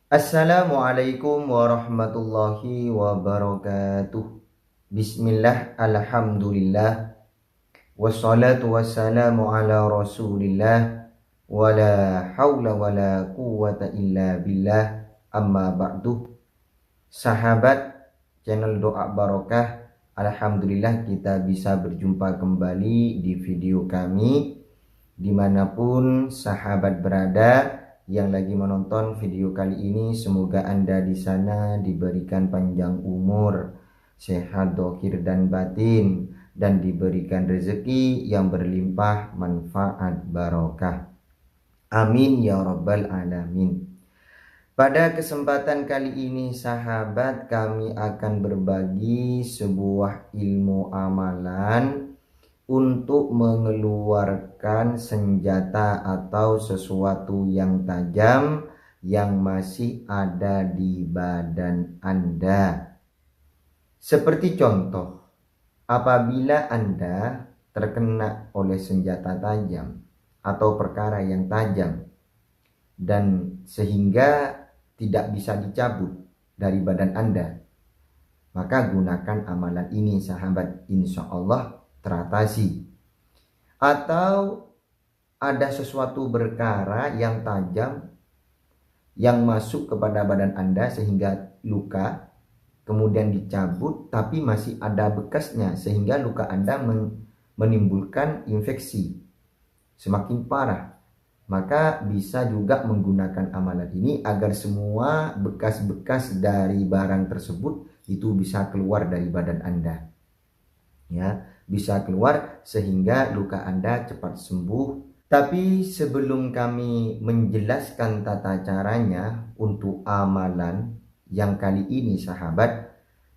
Assalamualaikum warahmatullahi wabarakatuh. Bismillah, alhamdulillah, wassalatu wassalamu ala rasulillah, wala hawla wala quwata illa billah, amma ba'du. Sahabat channel Doa Barokah, alhamdulillah kita bisa berjumpa kembali di video kami. Dimanapun sahabat berada yang lagi menonton video kali ini, semoga Anda di sana diberikan panjang umur, sehat dohir dan batin, dan diberikan rezeki yang berlimpah manfaat barokah. Amin ya rabbal alamin. Pada kesempatan kali ini sahabat, kami akan berbagi sebuah ilmu amalan untuk mengeluarkan senjata atau sesuatu yang tajam yang masih ada di badan Anda. Seperti contoh, apabila Anda terkena oleh senjata tajam atau perkara yang tajam dan sehingga tidak bisa dicabut dari badan Anda, maka gunakan amalan ini sahabat, insya Allah teratasi. Atau ada sesuatu perkara yang tajam yang masuk kepada badan Anda sehingga luka, kemudian dicabut tapi masih ada bekasnya sehingga luka Anda menimbulkan infeksi semakin parah, maka bisa juga menggunakan amalan ini agar semua bekas-bekas dari barang tersebut itu bisa keluar dari badan Anda. Ya, bisa keluar sehingga luka Anda cepat sembuh. Tapi sebelum kami menjelaskan tata caranya untuk amalan yang kali ini sahabat,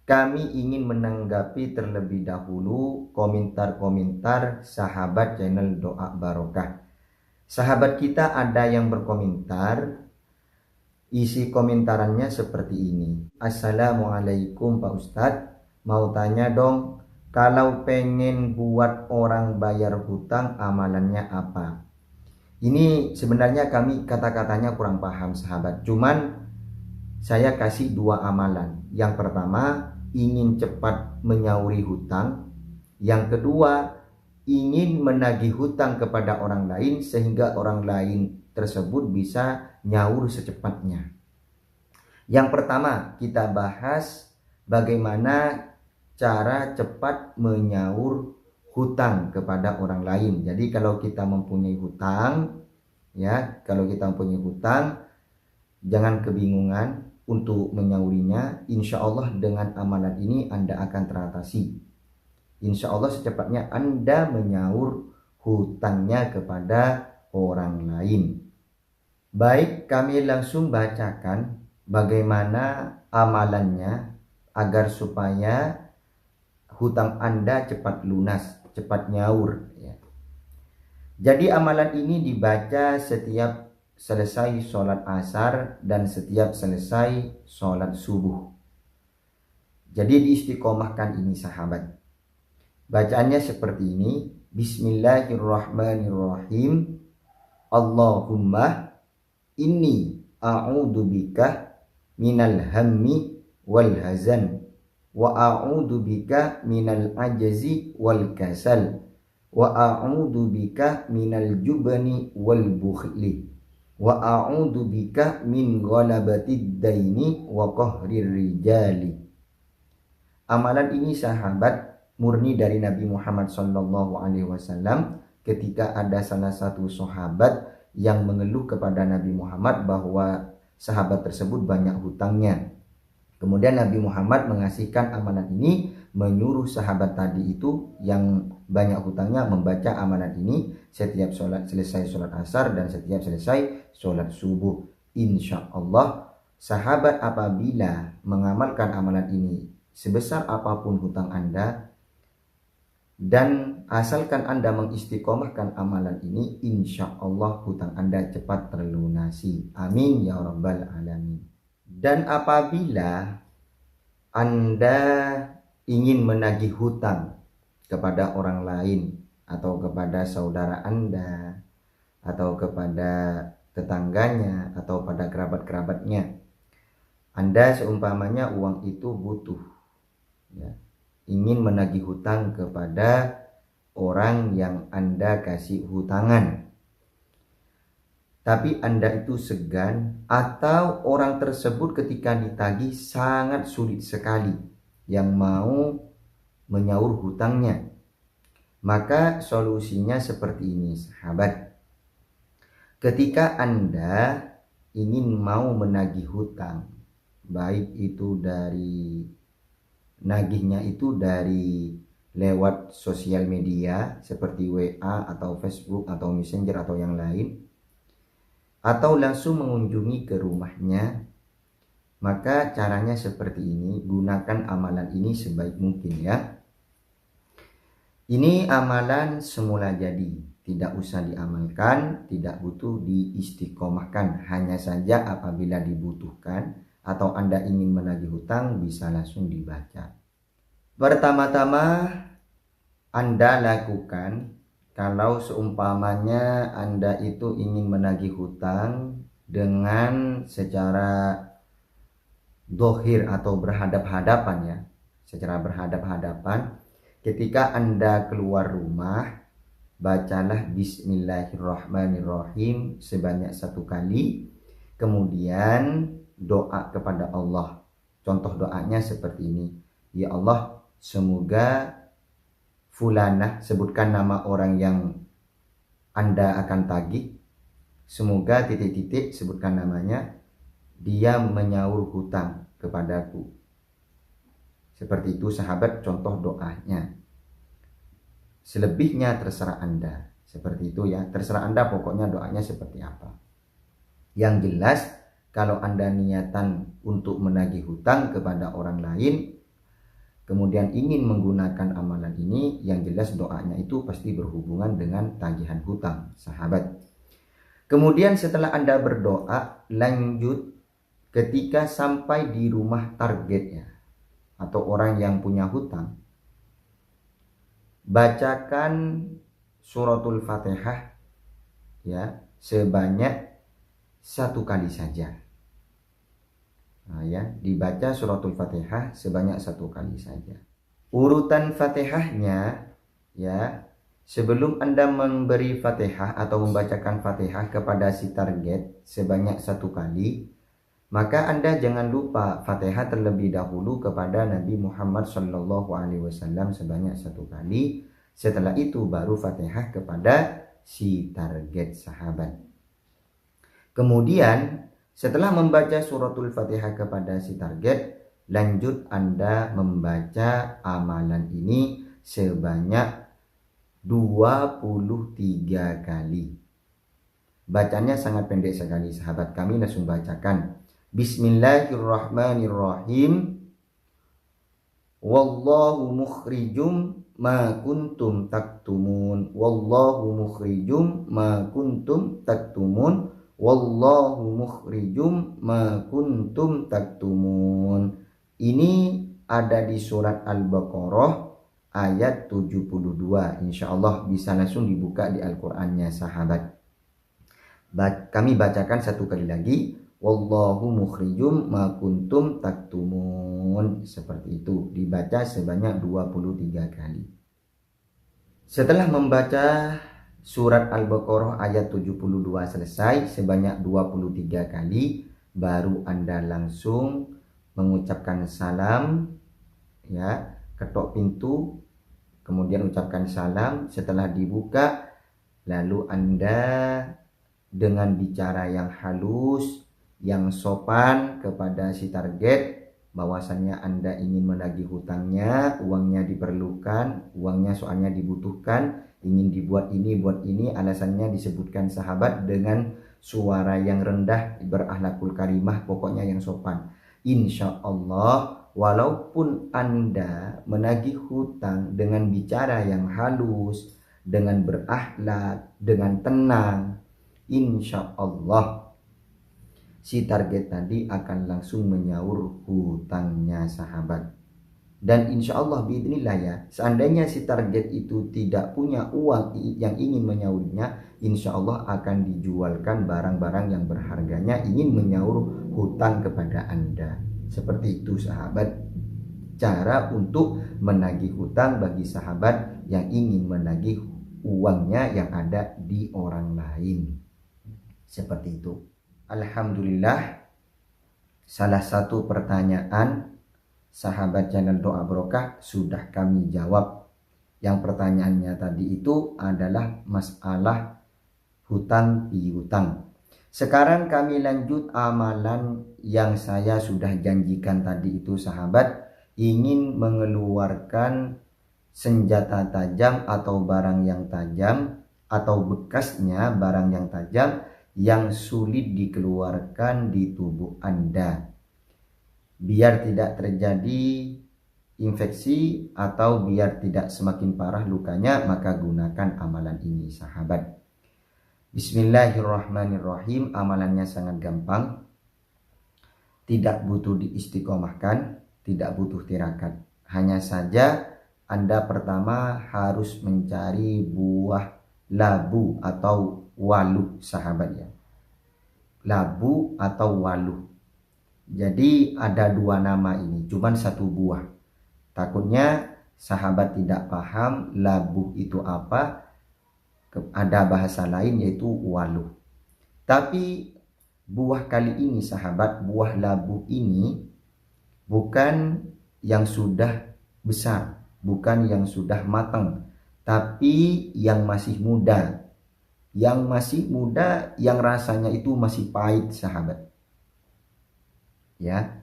kami ingin menanggapi terlebih dahulu komentar-komentar sahabat channel Doa Barokah. Sahabat kita ada yang berkomentar, isi komentarannya seperti ini. Assalamualaikum Pak Ustadz, mau tanya dong, kalau pengen buat orang bayar hutang amalannya apa? Ini sebenarnya kami kata-katanya kurang paham sahabat. Cuman saya kasih dua amalan. Yang pertama, ingin cepat menyauri hutang. Yang kedua, ingin menagih hutang kepada orang lain sehingga orang lain tersebut bisa nyaur secepatnya. Yang pertama, kita bahas bagaimana cara cepat menyaur hutang kepada orang lain. Jadi kalau kita mempunyai hutang, jangan kebingungan untuk menyaurinya. Insya Allah dengan amalan ini Anda akan teratasi. Insya Allah secepatnya Anda menyaur hutangnya kepada orang lain. Baik, kami langsung bacakan bagaimana amalannya agar supaya hutang Anda cepat lunas, cepat nyaur. Ya. Jadi amalan ini dibaca setiap selesai sholat asar dan setiap selesai sholat subuh. Jadi diistiqomahkan ini sahabat. Bacaannya seperti ini. Bismillahirrahmanirrahim. Allahumma inni a'udzubika minal hammi wal hazan wa a'udzu bika minal ajzi wal kasal wa a'udzu bika minal jubni wal bukhli wa a'udzu bika min ghalabatid daini wa qahrir rijali. Amalan ini sahabat murni dari Nabi Muhammad SAW ketika ada salah satu sahabat yang mengeluh kepada Nabi Muhammad bahwa sahabat tersebut banyak hutangnya. Kemudian Nabi Muhammad mengasihkan amalan ini, menyuruh sahabat tadi itu yang banyak hutangnya membaca amalan ini setiap selesai sholat asar dan setiap selesai sholat subuh. Insya Allah sahabat apabila mengamalkan amalan ini sebesar apapun hutang Anda, dan asalkan Anda mengistiqomahkan amalan ini, insya Allah hutang Anda cepat terlunasi. Amin ya rabbal alamin. Dan apabila Anda ingin menagih hutang kepada orang lain atau kepada saudara Anda atau kepada tetangganya atau pada kerabat-kerabatnya, Anda seumpamanya uang itu butuh, ya, ingin menagih hutang kepada orang yang Anda kasih hutangan, tapi Anda itu segan atau orang tersebut ketika ditagih sangat sulit sekali yang mau menyaur hutangnya. Maka solusinya seperti ini, sahabat. Ketika Anda ingin mau menagih hutang, baik itu dari nagihnya itu dari lewat sosial media seperti WA atau Facebook atau Messenger atau yang lain, atau langsung mengunjungi ke rumahnya, maka caranya seperti ini. Gunakan amalan ini sebaik mungkin, ya. Ini amalan semula jadi, tidak usah diamalkan, tidak butuh diistiqomahkan. Hanya saja apabila dibutuhkan atau Anda ingin menagih hutang, bisa langsung dibaca. Pertama-tama Anda lakukan, kalau seumpamanya Anda itu ingin menagih hutang dengan secara dohir atau berhadap-hadapan, ya, secara berhadap-hadapan. Ketika Anda keluar rumah, bacalah Bismillahirrahmanirrahim sebanyak 1 kali, kemudian doa kepada Allah. Contoh doanya seperti ini, ya Allah, semoga fulanah, sebutkan nama orang yang Anda akan tagih, semoga titik-titik, sebutkan namanya, dia menyaur hutang kepadaku. Seperti itu, sahabat, contoh doanya. Selebihnya terserah Anda. Seperti itu, ya, terserah Anda pokoknya doanya seperti apa. Yang jelas, kalau Anda niatan untuk menagih hutang kepada orang lain, kemudian ingin menggunakan amalan ini, yang jelas doanya itu pasti berhubungan dengan tagihan hutang, sahabat. Kemudian setelah Anda berdoa, lanjut ketika sampai di rumah targetnya atau orang yang punya hutang, bacakan suratul Fatihah, ya, sebanyak 1 kali saja. Nah, ya, dibaca suratul Fatihah sebanyak 1 kali saja. Urutan Fatihahnya, ya, sebelum Anda memberi Fatihah atau membacakan Fatihah kepada si target sebanyak 1 kali, maka Anda jangan lupa Fatihah terlebih dahulu kepada Nabi Muhammad SAW sebanyak 1 kali. Setelah itu baru Fatihah kepada si target, sahabat. Kemudian setelah membaca suratul Fatihah kepada si target, lanjut Anda membaca amalan ini sebanyak 23 kali. Bacanya sangat pendek sekali, sahabat. Kami langsung bacakan. Bismillahirrahmanirrahim. Wallahu mukhrijum ma kuntum taktumun. Wallahu mukhrijum ma kuntum taktumun. Wallahu mukhrijum ma kuntum taktumun. Ini ada di surat Al-Baqarah ayat 72. Insyaallah bisa langsung dibuka di Al-Qur'annya, sahabat. Kami bacakan 1 kali lagi. Wallahu mukhrijum ma kuntum taktumun. Seperti itu, dibaca sebanyak 23 kali. Setelah membaca surat Al-Baqarah ayat 72 selesai sebanyak 23 kali, baru Anda langsung mengucapkan salam, ya, ketok pintu, kemudian ucapkan salam. Setelah dibuka, lalu Anda dengan bicara yang halus, yang sopan kepada si target, bahwasannya Anda ingin menagih hutangnya, uangnya diperlukan, uangnya soalnya dibutuhkan, ingin dibuat ini, buat ini, alasannya disebutkan, sahabat, dengan suara yang rendah, berakhlakul karimah, pokoknya yang sopan. Insya Allah, walaupun Anda menagih hutang dengan bicara yang halus, dengan berakhlak, dengan tenang, insya Allah si target tadi akan langsung menyaur hutangnya, sahabat. Dan insya Allah biidznillah ya, seandainya si target itu tidak punya uang yang ingin menyaurinya, insya Allah akan dijualkan barang-barang yang berharganya ingin menyaur hutang kepada Anda. Seperti itu sahabat, cara untuk menagih hutang bagi sahabat yang ingin menagih uangnya yang ada di orang lain. Seperti itu. Alhamdulillah, salah satu pertanyaan sahabat channel Doa Barokah sudah kami jawab. Yang pertanyaannya tadi itu adalah masalah hutang piutang. Sekarang kami lanjut amalan yang saya sudah janjikan tadi itu sahabat, ingin mengeluarkan senjata tajam atau barang yang tajam atau bekasnya barang yang tajam yang sulit dikeluarkan di tubuh Anda. Biar tidak terjadi infeksi atau biar tidak semakin parah lukanya, maka gunakan amalan ini sahabat. Bismillahirrahmanirrahim. Amalannya sangat gampang, tidak butuh diistiqomahkan, tidak butuh tirakat. Hanya saja Anda pertama harus mencari buah labu atau waluh sahabat ya. Labu atau waluh. Jadi ada dua nama ini, cuman satu buah. Takutnya sahabat tidak paham labu itu apa, ada bahasa lain yaitu waluh. Tapi buah kali ini sahabat, buah labu ini bukan yang sudah besar, bukan yang sudah matang, tapi yang masih muda. Yang masih muda, yang rasanya itu masih pahit sahabat. Ya,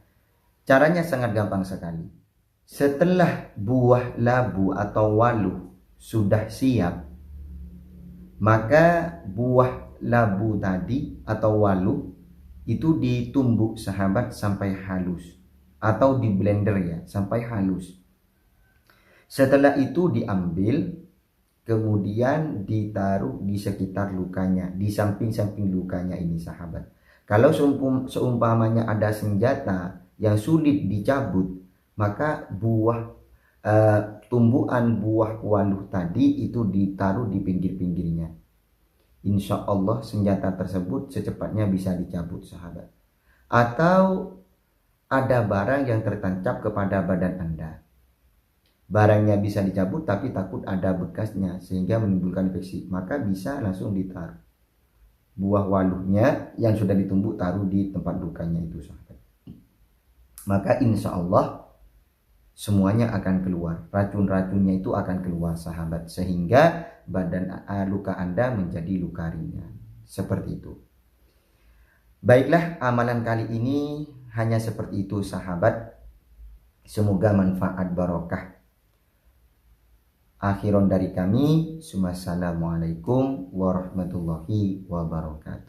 caranya sangat gampang sekali. Setelah buah labu atau waluh sudah siap, maka buah labu tadi atau waluh itu ditumbuk sahabat sampai halus, atau di blender ya sampai halus. Setelah itu diambil, kemudian ditaruh di sekitar lukanya, di samping-samping lukanya ini sahabat. Kalau seumpamanya ada senjata yang sulit dicabut, maka tumbuhan buah waluh tadi itu ditaruh di pinggir-pinggirnya. Insya Allah senjata tersebut secepatnya bisa dicabut sahabat. Atau ada barang yang tertancap kepada badan Anda. Barangnya bisa dicabut tapi takut ada bekasnya sehingga menimbulkan infeksi, maka bisa langsung ditaruh. Buah waluhnya yang sudah ditumbuk taruh di tempat lukanya itu sahabat. Maka insya Allah semuanya akan keluar, racun-racunnya itu akan keluar sahabat, sehingga badan luka Anda menjadi luka ringan. Seperti itu. Baiklah, amalan kali ini hanya seperti itu sahabat. Semoga manfaat barokah. Akhiron dari kami, Assalamualaikum warahmatullahi wabarakatuh.